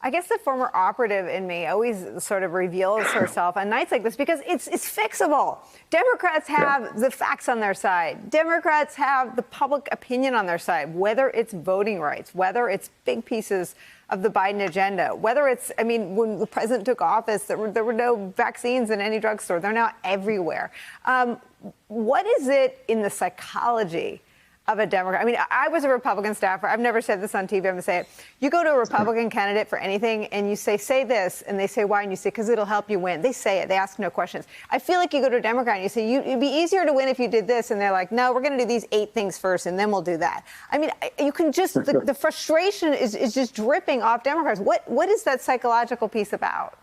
I guess the former operative in me always sort of reveals herself on nights like this because it's fixable. Democrats have the facts on their side. Democrats have the public opinion on their side, whether it's voting rights, whether it's big pieces of the Biden agenda, whether it's, I mean, when the president took office, there were no vaccines in any drugstore. They're now everywhere. What is it in the psychology of a Democrat? I mean, I was a Republican staffer. I've never said this on TV. I'm going to say it. You go to a Republican candidate for anything and you say this, and they say why, and you say, because it'll help you win. They say it. They ask no questions. I feel like you go to a Democrat and you say, it'd be easier to win if you did this, and they're like, no, we're going to do these 8 things first, and then we'll do that. I mean, you can just, the frustration is just dripping off Democrats. What is that psychological piece about?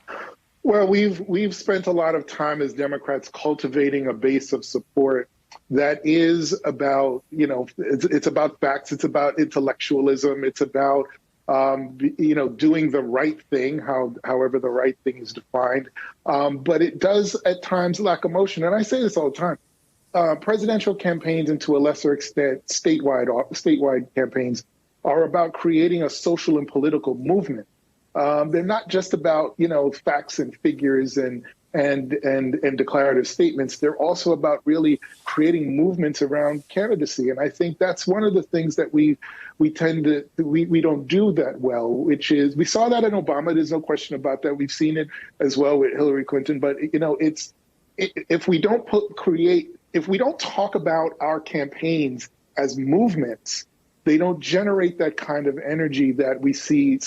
Well, we've spent a lot of time as Democrats cultivating a base of support that is about, it's about facts, it's about intellectualism, it's about, doing the right thing, however the right thing is defined. But it does at times lack emotion. And I say this all the time. Presidential campaigns and to a lesser extent, statewide campaigns are about creating a social and political movement. They're not just about, facts and figures and declarative statements. They're also about really creating movements around candidacy. And I think that's one of the things that we don't do that well, which is, we saw that in Obama. There's no question about that. We've seen it as well with Hillary Clinton. But, if we don't talk about our campaigns as movements, they don't generate that kind of energy that we see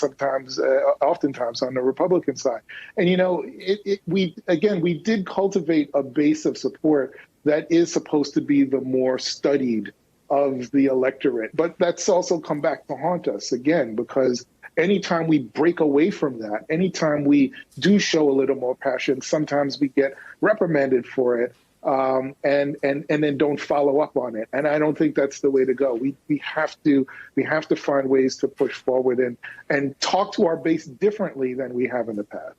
oftentimes on the Republican side. And, we did cultivate a base of support that is supposed to be the more studied of the electorate. But that's also come back to haunt us again, because anytime we break away from that, anytime we do show a little more passion, sometimes we get reprimanded for it. And then don't follow up on it. And I don't think that's the way to go. We have to find ways to push forward and talk to our base differently than we have in the past.